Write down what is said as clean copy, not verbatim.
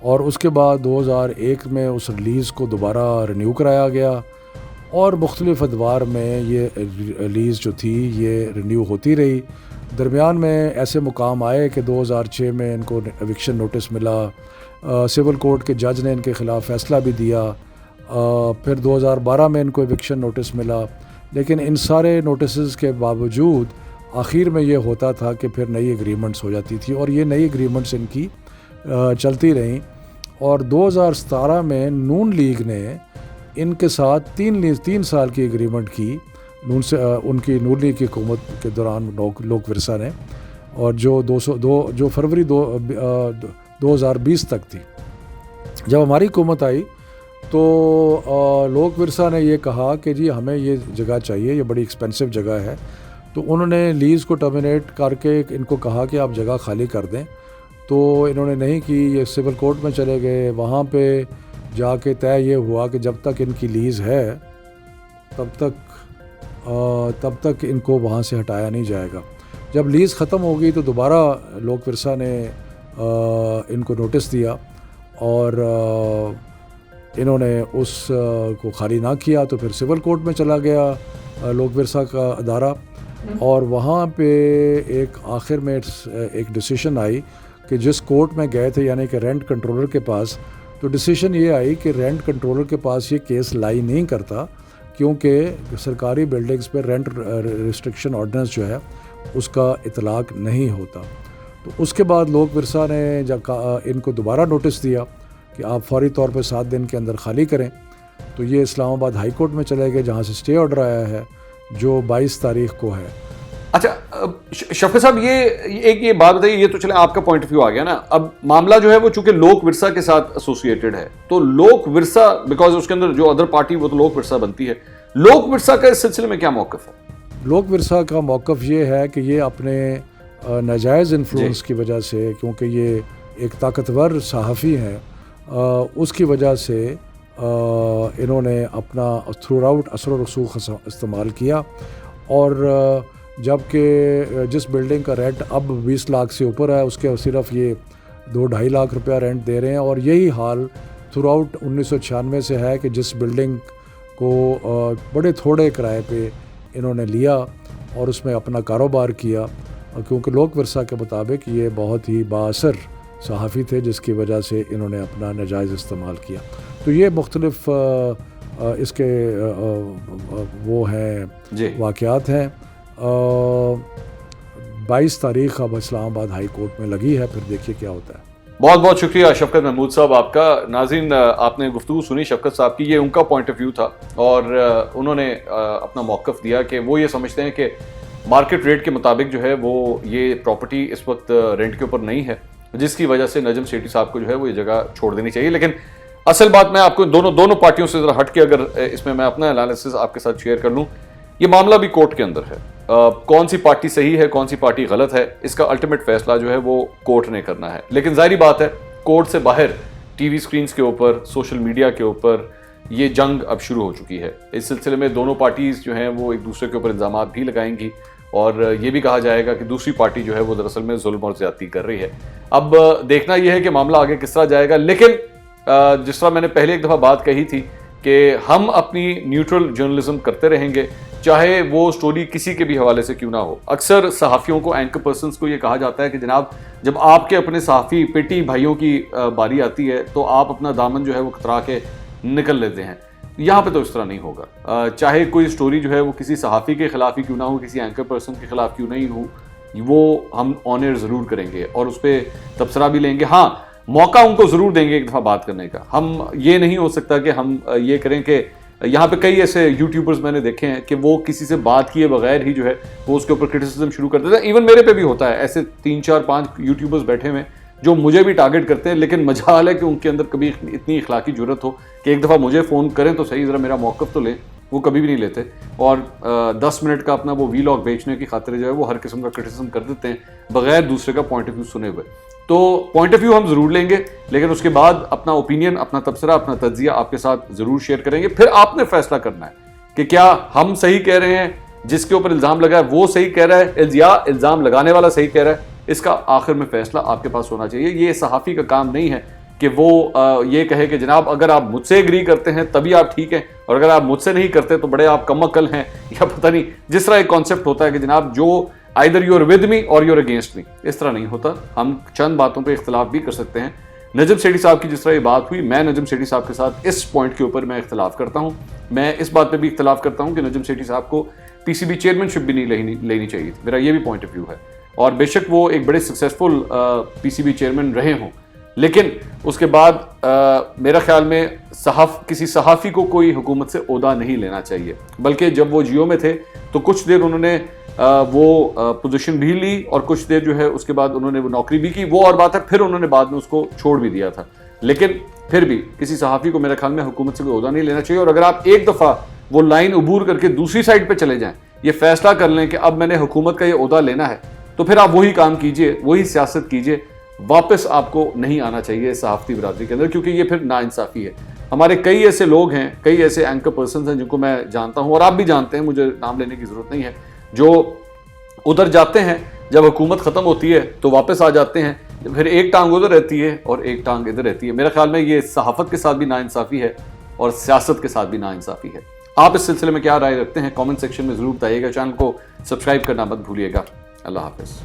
اور اس کے بعد 2001 میں اس ریلیز کو دوبارہ رینیو کرایا گیا اور مختلف ادوار میں یہ ریلیز جو تھی یہ رینیو ہوتی رہی. درمیان میں ایسے مقام آئے کہ 2006 میں ان کو ایوکشن نوٹس ملا, سول کورٹ کے جج نے ان کے خلاف فیصلہ بھی دیا, پھر 2012 میں ان کو ایوکشن نوٹس ملا. لیکن ان سارے نوٹسز کے باوجود آخر میں یہ ہوتا تھا کہ پھر نئی ایگریمنٹس ہو جاتی تھی اور یہ نئی ایگریمنٹس ان کی چلتی رہیں. اور 2017 میں نون لیگ نے ان کے ساتھ 3 سال کی ایگریمنٹ کی ان کی نون لیگ کی حکومت کے دوران لوک ورثہ نے, اور جو فروری 2020 تک تھی. جب ہماری حکومت آئی تو لوک ورثہ نے یہ کہا کہ جی ہمیں یہ جگہ چاہیے, یہ بڑی ایکسپینسو جگہ ہے. تو انہوں نے لیز کو ٹرمینیٹ کر کے ان کو کہا کہ آپ جگہ خالی کر دیں. تو انہوں نے نہیں کی, یہ سول کورٹ میں چلے گئے. وہاں پہ جا کے طے یہ ہوا کہ جب تک ان کی لیز ہے تب تک ان کو وہاں سے ہٹایا نہیں جائے گا. جب لیز ختم ہو گئی تو دوبارہ لوک ورثہ نے ان کو نوٹس دیا اور انہوں نے اس کو خالی نہ کیا. تو پھر سول کورٹ میں چلا گیا لوک ورثہ کا ادارہ, اور وہاں پہ ایک آخر میں ایک ڈیسیشن آئی کہ جس کورٹ میں گئے تھے یعنی کہ رینٹ کنٹرولر کے پاس, تو ڈیسیشن یہ آئی کہ رینٹ کنٹرولر کے پاس یہ کیس لائی نہیں کرتا کیونکہ سرکاری بلڈنگز پہ رینٹ ریسٹرکشن آرڈیننس جو ہے اس کا اطلاق نہیں ہوتا. تو اس کے بعد لوک ورثہ نے جب ان کو دوبارہ نوٹس دیا کہ آپ فوری طور پہ 7 دن کے اندر خالی کریں. تو یہ اسلام آباد ہائی کورٹ میں چلے گئے جہاں سے اسٹے آرڈر آیا ہے جو 22 تاریخ کو ہے. اچھا شفیع صاحب, یہ بات بتائیے, یہ تو چلے آپ کا پوائنٹ آف ویو آ گیا نا. اب معاملہ جو ہے وہ چونکہ لوک ورثہ کے ساتھ ایسوسیٹڈ ہے, تو لوک ورثہ بیکاز اس کے اندر جو ادر پارٹی وہ تو لوک ورثہ بنتی ہے, لوک ورثہ کا اس سلسلے میں کیا موقف ہے؟ لوک ورثہ کا موقف یہ ہے کہ یہ اپنے ناجائز انفلوئنس کی وجہ سے, کیونکہ یہ ایک طاقتور صحافی ہیں, اس کی وجہ سے انہوں نے اپنا تھرو آؤٹ اثر و رسوخ استعمال کیا. اور جب کہ جس بلڈنگ کا رینٹ اب 20 لاکھ سے اوپر ہے اس کے صرف یہ 2-2.5 لاکھ روپیہ رینٹ دے رہے ہیں, اور یہی حال تھرو آؤٹ 1996 سے ہے کہ جس بلڈنگ کو بڑے تھوڑے کرائے پہ انہوں نے لیا اور اس میں اپنا کاروبار کیا, کیونکہ لوک ورثہ کے مطابق یہ بہت ہی بااثر صحافی تھے جس کی وجہ سے انہوں نے اپنا ناجائز استعمال کیا. تو یہ مختلف اس کے وہ ہیں واقعات ہیں. 22 تاریخ اب اسلام آباد ہائی کورٹ میں لگی ہے, پھر دیکھیے کیا ہوتا ہے. بہت بہت شکریہ شفقت محمود صاحب آپ کا. ناظرین آپ نے گفتگو سنی شفقت صاحب کی, یہ ان کا پوائنٹ آف ویو تھا اور انہوں نے اپنا موقف دیا کہ وہ یہ سمجھتے ہیں کہ مارکیٹ ریٹ کے مطابق جو ہے وہ یہ پراپرٹی اس وقت رینٹ کے اوپر نہیں ہے, جس کی وجہ سے نجم سیٹھی صاحب کو جو ہے وہ یہ جگہ چھوڑ دینی چاہیے. لیکن اصل بات میں آپ کو دونوں پارٹیوں سے ذرا ہٹ کے اگر اس میں اپنا انالیسس آپ کے ساتھ شیئر کر لوں, یہ معاملہ بھی کورٹ کے اندر ہے. کون سی پارٹی صحیح ہے کون سی پارٹی غلط ہے اس کا الٹیمیٹ فیصلہ جو ہے وہ کورٹ نے کرنا ہے. لیکن ظاہری بات ہے کورٹ سے باہر ٹی وی سکرینز کے اوپر, سوشل میڈیا کے اوپر یہ جنگ اب شروع ہو چکی ہے. اس سلسلے میں دونوں پارٹیز جو ہیں وہ ایک دوسرے کے اوپر الزامات بھی لگائیں گی اور یہ بھی کہا جائے گا کہ دوسری پارٹی جو ہے وہ دراصل میں ظلم اور زیادتی کر رہی ہے. اب دیکھنا یہ ہے کہ معاملہ آگے کس طرح جائے گا. لیکن جس طرح میں نے پہلے ایک دفعہ بات کہی تھی کہ ہم اپنی نیوٹرل جرنلزم کرتے رہیں گے چاہے وہ سٹوری کسی کے بھی حوالے سے کیوں نہ ہو. اکثر صحافیوں کو, اینکر پرسنز کو یہ کہا جاتا ہے کہ جناب جب آپ کے اپنے صحافی پیٹی بھائیوں کی باری آتی ہے تو آپ اپنا دامن جو ہے وہ کترا کے نکل لیتے ہیں. یہاں پہ تو اس طرح نہیں ہوگا. چاہے کوئی سٹوری جو ہے وہ کسی صحافی کے خلاف ہی کیوں نہ ہو, کسی اینکر پرسن کے خلاف کیوں نہیں ہو, وہ ہم آن ایئر ضرور کریں گے اور اس پہ تبصرہ بھی لیں گے. ہاں موقع ان کو ضرور دیں گے ایک دفعہ بات کرنے کا. ہم یہ نہیں ہو سکتا کہ ہم یہ کریں کہ یہاں پہ کئی ایسے یوٹیوبرز میں نے دیکھے ہیں کہ وہ کسی سے بات کیے بغیر ہی جو ہے وہ اس کے اوپر کرٹیسزم شروع کر دیتے ہیں. ایون میرے پہ بھی ہوتا ہے, ایسے 3-4-5 یوٹیوبرز بیٹھے ہوئے جو مجھے بھی ٹارگٹ کرتے ہیں, لیکن مجال ہے کہ ان کے اندر کبھی اتنی اخلاقی جرت ہو کہ ایک دفعہ مجھے فون کریں تو صحیح, ذرا میرا موقف تو لیں. وہ کبھی بھی نہیں لیتے اور 10 منٹ کا اپنا وہ وی لاگ بیچنے کی خاطر جو ہے وہ ہر قسم کا کرٹیسزم کر دیتے ہیں بغیر دوسرے کا پوائنٹ آف ویو سنے ہوئے. تو پوائنٹ آف ویو ہم ضرور لیں گے, لیکن اس کے بعد اپنا اوپینین, اپنا تبصرہ, اپنا تجزیہ آپ کے ساتھ ضرور شیئر کریں گے. پھر آپ نے فیصلہ کرنا ہے کہ کیا ہم صحیح کہہ رہے ہیں, جس کے اوپر الزام لگا ہے وہ صحیح کہہ رہا ہے, یا الزام لگانے والا صحیح کہہ رہا ہے. اس کا آخر میں فیصلہ آپ کے پاس ہونا چاہیے. یہ صحافی کا کام نہیں ہے کہ وہ یہ کہے کہ جناب اگر آپ مجھ سے ایگری کرتے ہیں تبھی آپ ٹھیک ہیں، اور اگر آپ مجھ سے نہیں کرتے تو بڑے آپ کم عقل ہیں، یا پتہ نہیں جس طرح ایک کانسیپٹ ہوتا ہے کہ جناب جو either you're with me or you're against me، اس طرح نہیں ہوتا. ہم چند باتوں پہ اختلاف بھی کر سکتے ہیں. نجم سیٹھی صاحب کی جس طرح یہ بات ہوئی، میں نجم سیٹھی صاحب کے ساتھ اس پوائنٹ کے اوپر میں اختلاف کرتا ہوں. میں اس بات پہ بھی اختلاف کرتا ہوں کہ نجم سیٹھی صاحب کو پی سی بی چیئرمین شپ بھی نہیں لینی چاہیے تھی. میرا یہ بھی پوائنٹ آف ویو ہے. اور بے شک وہ ایک بڑے سکسیسفل پی سی بی چیئرمین رہے ہوں، لیکن اس کے بعد میرا خیال میں کسی صحافی کو کوئی حکومت سے عہدہ نہیں لینا چاہیے. بلکہ جب وہ جیو میں تھے تو کچھ دیر انہوں نے وہ پوزیشن بھی لی، اور کچھ دیر جو ہے اس کے بعد انہوں نے وہ نوکری بھی کی، وہ اور بات ہے. پھر انہوں نے بعد میں اس کو چھوڑ بھی دیا تھا. لیکن پھر بھی کسی صحافی کو میرے خیال میں حکومت سے کوئی عہدہ نہیں لینا چاہیے. اور اگر آپ ایک دفعہ وہ لائن عبور کر کے دوسری سائڈ پہ چلے جائیں، یہ فیصلہ کر لیں کہ اب میں نے حکومت کا یہ عہدہ لینا ہے، تو پھر آپ وہی کام کیجئے، وہی سیاست کیجئے. واپس آپ کو نہیں آنا چاہیے صحافتی برادری کے اندر، کیونکہ یہ پھر ناانصافی ہے. ہمارے کئی ایسے لوگ ہیں، کئی ایسے اینکر پرسنز ہیں جن کو میں جانتا ہوں، اور آپ بھی جانتے ہیں، مجھے نام لینے کی ضرورت نہیں ہے، جو ادھر جاتے ہیں جب حکومت ختم ہوتی ہے تو واپس آ جاتے ہیں، پھر ایک ٹانگ ادھر رہتی ہے اور ایک ٹانگ ادھر رہتی ہے. میرے خیال میں یہ صحافت کے ساتھ بھی ناانصافی ہے اور سیاست کے ساتھ بھی ناانصافی ہے. آپ اس سلسلے میں کیا رائے رکھتے ہیں؟ کامنٹ سیکشن میں ضرور بتائیے گا. چینل کو سبسکرائب کرنا مت بھولیے گا. اللہ حافظ.